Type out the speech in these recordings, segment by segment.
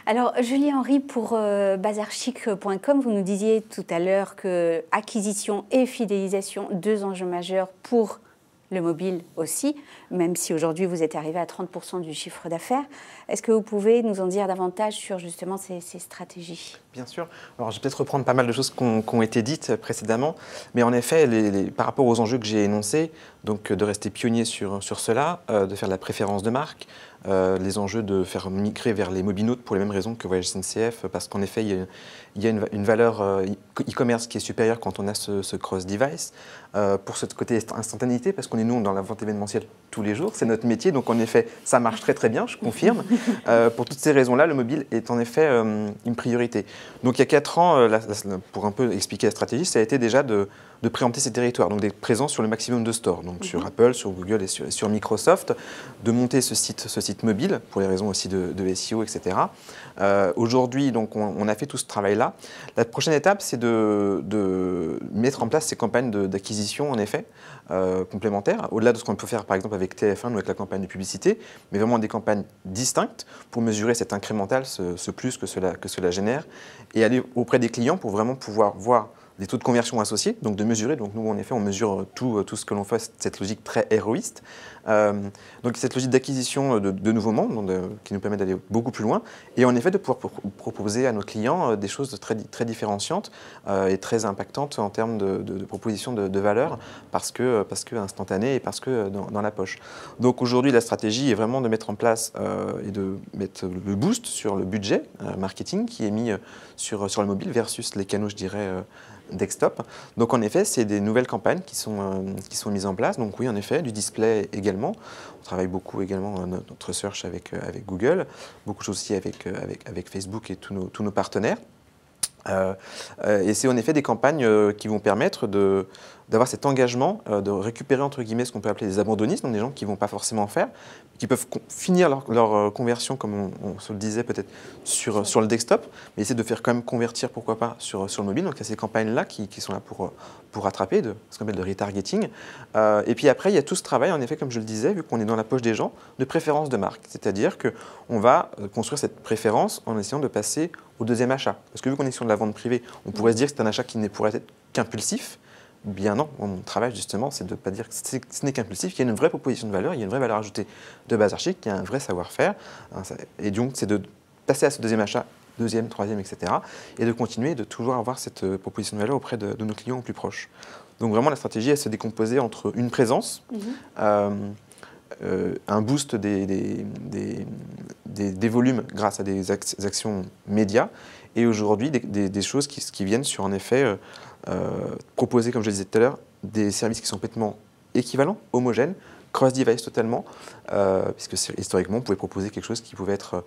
Alors, Julie Henry, pour bazarchic.com, vous nous disiez tout à l'heure que acquisition et fidélisation, deux enjeux majeurs pour le mobile aussi, même si aujourd'hui vous êtes arrivé à 30% du chiffre d'affaires. Est-ce que vous pouvez nous en dire davantage sur justement ces stratégies? Bien sûr. Alors, je vais peut-être reprendre pas mal de choses qui ont été dites précédemment, mais en effet, par rapport aux enjeux que j'ai énoncés, donc de rester pionnier sur cela, de faire de la préférence de marque, les enjeux de faire migrer vers les mobinautes pour les mêmes raisons que Voyage SNCF, parce qu'en effet, il y a une valeur e-commerce qui est supérieure quand on a ce cross-device. Pour ce côté instantanéité, parce qu'on est nous dans la vente événementielle tous les jours, c'est notre métier, donc en effet, ça marche très très bien, je confirme. Pour toutes ces raisons-là, le mobile est en effet une priorité. Donc il y a 4 ans, pour un peu expliquer la stratégie, ça a été déjà de préempter ces territoires, donc d'être présent sur le maximum de stores, donc sur Apple, sur Google et sur Microsoft, de monter ce site mobile, pour les raisons aussi de SEO, etc. Aujourd'hui, donc, on a fait tout ce travail-là. La prochaine étape, c'est de mettre en place ces campagnes d'acquisition, en effet, complémentaires, au-delà de ce qu'on peut faire, par exemple, avec TF1 ou avec la campagne de publicité, mais vraiment des campagnes distinctes pour mesurer cet incrémental, ce plus que cela génère, et aller auprès des clients pour vraiment pouvoir voir les taux de conversion associés, donc de mesurer. Donc nous, en effet, on mesure tout ce que l'on fait, cette logique très héroïste. Donc cette logique d'acquisition de nouveaux membres qui nous permet d'aller beaucoup plus loin et en effet de pouvoir proposer à nos clients des choses très, très différenciantes et très impactantes en termes de propositions de valeur parce que instantanées et parce que dans la poche. Donc aujourd'hui, la stratégie est vraiment de mettre en place et de mettre le boost sur le budget marketing qui est mis sur le mobile versus les canaux, je dirais, desktop. Donc en effet, c'est des nouvelles campagnes qui sont mises en place. Donc oui, en effet, du display également. On travaille beaucoup également notre search avec Google, beaucoup de choses aussi avec Facebook et tous nos partenaires. Et c'est en effet des campagnes qui vont permettre d'avoir cet engagement, de récupérer entre guillemets ce qu'on peut appeler des abandonnistes, donc des gens qui ne vont pas forcément faire, qui peuvent finir leur conversion, comme on se le disait peut-être, sur le desktop, mais essayer de faire quand même convertir, pourquoi pas, sur le mobile. Donc il y a ces campagnes-là qui sont là pour rattraper, ce qu'on appelle de retargeting. Et puis après, il y a tout ce travail, en effet, comme je le disais, vu qu'on est dans la poche des gens, de préférence de marque. C'est-à-dire qu'on va construire cette préférence en essayant de passer au deuxième achat. Parce que vu qu'on est sur de la vente privée, on pourrait se dire que c'est un achat qui ne pourrait être qu'impulsif. Bien non, mon travail justement, c'est de ne pas dire que ce n'est qu'impulsif, qu'il y a une vraie proposition de valeur, il y a une vraie valeur ajoutée de Bazarchic, il y a un vrai savoir-faire. Et donc, c'est de passer à ce deuxième achat, deuxième, troisième, etc. Et de continuer de toujours avoir cette proposition de valeur auprès de nos clients plus proches. Donc vraiment, la stratégie, elle se décomposait entre une présence, un boost des volumes grâce à des actions médias, et aujourd'hui des choses qui viennent sur, en effet, proposer, comme je le disais tout à l'heure, des services qui sont complètement équivalents, homogènes, cross-device totalement, puisque historiquement, on pouvait proposer quelque chose qui pouvait être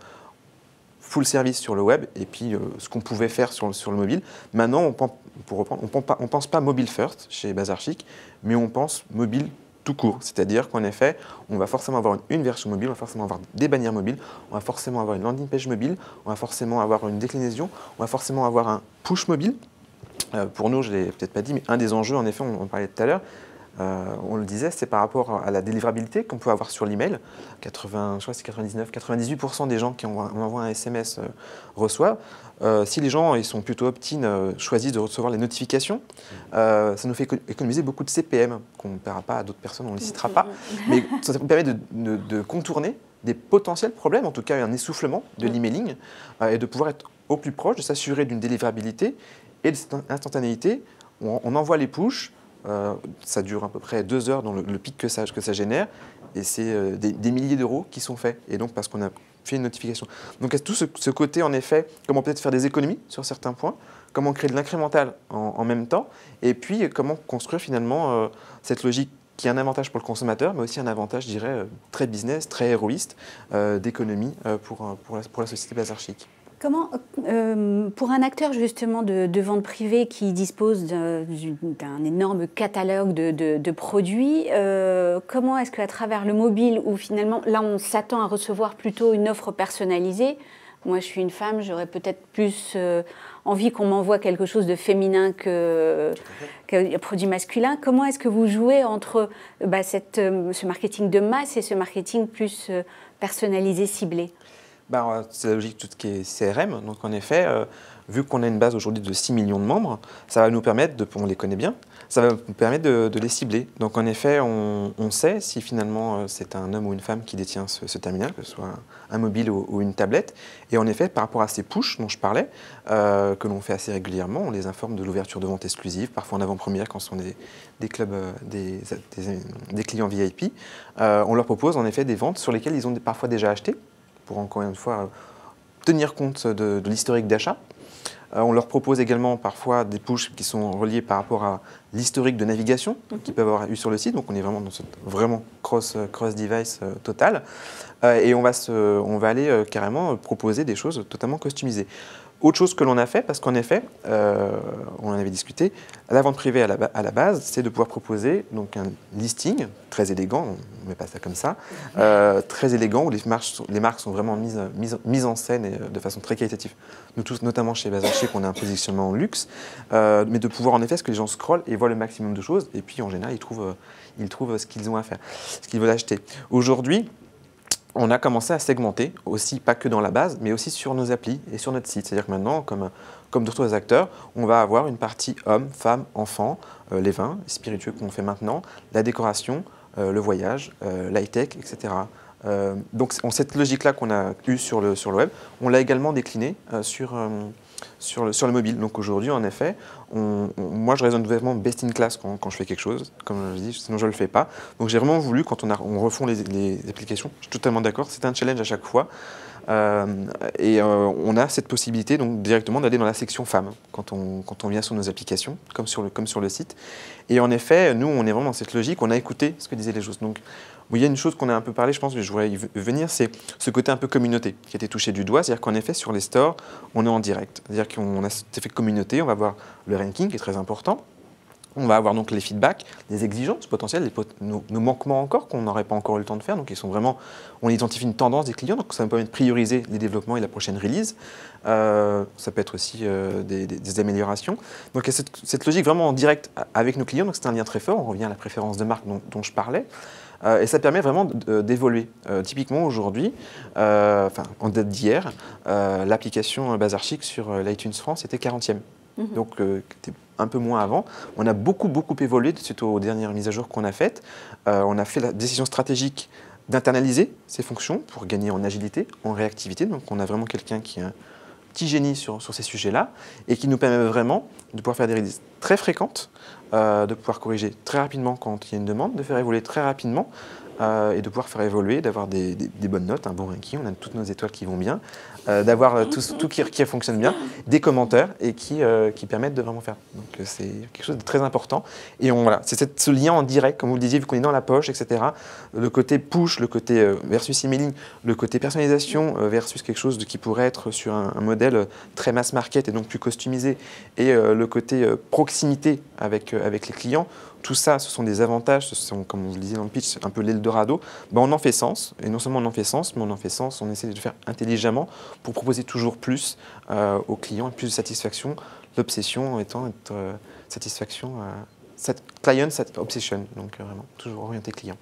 full service sur le web, et puis ce qu'on pouvait faire sur le mobile. Maintenant, on pense pas mobile first chez Bazarchic, mais on pense mobile tout court. C'est-à-dire qu'en effet, on va forcément avoir une version mobile, on va forcément avoir des bannières mobiles, on va forcément avoir une landing page mobile, on va forcément avoir une déclinaison, on va forcément avoir un push mobile. Pour nous, je ne l'ai peut-être pas dit, mais un des enjeux, en effet, on en parlait tout à l'heure, on le disait, c'est par rapport à la délivrabilité qu'on peut avoir sur l'email. 98% des gens qui envoient un SMS reçoivent. Si les gens ils sont plutôt opt-in, choisissent de recevoir les notifications, ça nous fait économiser beaucoup de CPM qu'on ne paiera pas à d'autres personnes, on ne les citera pas. Mais ça nous permet de contourner des potentiels problèmes, en tout cas un essoufflement de l'emailing, et de pouvoir être au plus proche, de s'assurer d'une délivrabilité et de cette instantanéité. On envoie les pushs. Ça dure à peu près 2 heures dans le pic que ça génère, et c'est des milliers d'euros qui sont faits, et donc parce qu'on a fait une notification. Donc il y a tout ce côté, en effet, comment peut-être faire des économies sur certains points, comment créer de l'incrémental en même temps, et puis comment construire finalement cette logique qui a un avantage pour le consommateur, mais aussi un avantage, je dirais, très business, très héroïste, d'économie pour la société Bazarchic. Comment, pour un acteur justement de vente privée qui dispose d'un énorme catalogue de produits, comment est-ce qu'à travers le mobile, où finalement là on s'attend à recevoir plutôt une offre personnalisée, moi je suis une femme, j'aurais peut-être plus envie qu'on m'envoie quelque chose de féminin qu'un produit masculin, comment est-ce que vous jouez entre ce marketing de masse et ce marketing plus personnalisé, ciblé ? C'est la logique de tout ce qui est CRM. Donc en effet, vu qu'on a une base aujourd'hui de 6 millions de membres, ça va nous permettre, on les connaît bien, ça va nous permettre de les cibler. Donc en effet, on sait si finalement c'est un homme ou une femme qui détient ce terminal, que ce soit un mobile ou une tablette. Et en effet, par rapport à ces pushs dont je parlais, que l'on fait assez régulièrement, on les informe de l'ouverture de ventes exclusives, parfois en avant-première quand ce sont des clubs, des clients VIP. On leur propose en effet des ventes sur lesquelles ils ont parfois déjà acheté, pour encore une fois tenir compte de l'historique d'achat. On leur propose également parfois des pushs qui sont reliés par rapport à l'historique de navigation qu'ils peuvent avoir eu sur le site. Donc on est vraiment dans cette cross-device totale. Et on va aller carrément proposer des choses totalement customisées. Autre chose que l'on a fait, parce qu'en effet, on en avait discuté, la vente privée à la base, c'est de pouvoir proposer donc un listing très élégant, on ne met pas ça comme ça, très élégant, où les marques sont vraiment mises en scène et de façon très qualitative. Nous tous, notamment chez Bazar Chic, on a un positionnement luxe, mais de pouvoir en effet, ce que les gens scrollent et voient le maximum de choses, et puis en général, ils trouvent ce qu'ils ont à faire, ce qu'ils veulent acheter. Aujourd'hui, on a commencé à segmenter aussi, pas que dans la base, mais aussi sur nos applis et sur notre site. C'est-à-dire que maintenant, comme d'autres acteurs, on va avoir une partie hommes, femmes, enfants, les vins spiritueux qu'on fait maintenant, la décoration, le voyage, l'high-tech, etc. Donc cette logique-là qu'on a eue sur le web, on l'a également déclinée sur le mobile. Donc aujourd'hui, en effet, moi je raisonne vraiment best in class quand je fais quelque chose, comme je dis, sinon je ne le fais pas. Donc j'ai vraiment voulu, quand on refond les applications, je suis totalement d'accord, c'est un challenge à chaque fois. On a cette possibilité donc directement d'aller dans la section femmes quand on vient sur nos applications, comme sur le site. Et en effet, nous, on est vraiment dans cette logique, on a écouté ce que disaient les choses. Donc, il y a une chose qu'on a un peu parlé, je pense, mais je voudrais y venir, c'est ce côté un peu communauté qui a été touché du doigt. C'est-à-dire qu'en effet, sur les stores, on est en direct. C'est-à-dire qu'on a cet effet communauté, on va voir le ranking qui est très important. On va avoir donc les feedbacks, les exigences potentielles, nos manquements encore qu'on n'aurait pas encore eu le temps de faire. Donc, on identifie une tendance des clients, donc ça nous permet de prioriser les développements et la prochaine release. Ça peut être aussi des améliorations. Donc, il y a cette logique vraiment en direct avec nos clients. Donc, c'est un lien très fort. On revient à la préférence de marque dont je parlais. Et ça permet vraiment d'évoluer. Typiquement aujourd'hui, en date d'hier, l'application Bazar Chic sur l'iTunes France était 40e. Donc, c'était un peu moins avant. On a beaucoup évolué suite aux dernières mises à jour qu'on a faites. On a fait la décision stratégique d'internaliser ces fonctions pour gagner en agilité, en réactivité. Donc, on a vraiment quelqu'un qui est un petit génie sur ces sujets-là et qui nous permet vraiment de pouvoir faire des releases très fréquentes, de pouvoir corriger très rapidement quand il y a une demande, de faire évoluer très rapidement et de pouvoir faire évoluer, d'avoir des bonnes notes, un bon ranking, on a toutes nos étoiles qui vont bien, d'avoir tout qui fonctionne bien, des commentaires et qui permettent de vraiment faire. Donc c'est quelque chose de très important. Et voilà, c'est ce lien en direct, comme vous le disiez, vu qu'on est dans la poche, etc. Le côté push, le côté versus emailing, le côté personnalisation versus quelque chose qui pourrait être sur un modèle très mass market et donc plus customisé, et le côté proximité avec les clients. Tout ça, ce sont des avantages, ce sont, comme vous le disiez dans le pitch, un peu l'Eldorado. On en fait sens, et non seulement on en fait sens, mais on en fait sens, on essaie de le faire intelligemment pour proposer toujours plus aux clients, et plus de satisfaction. L'obsession étant satisfaction, client obsession, donc vraiment toujours orienté client.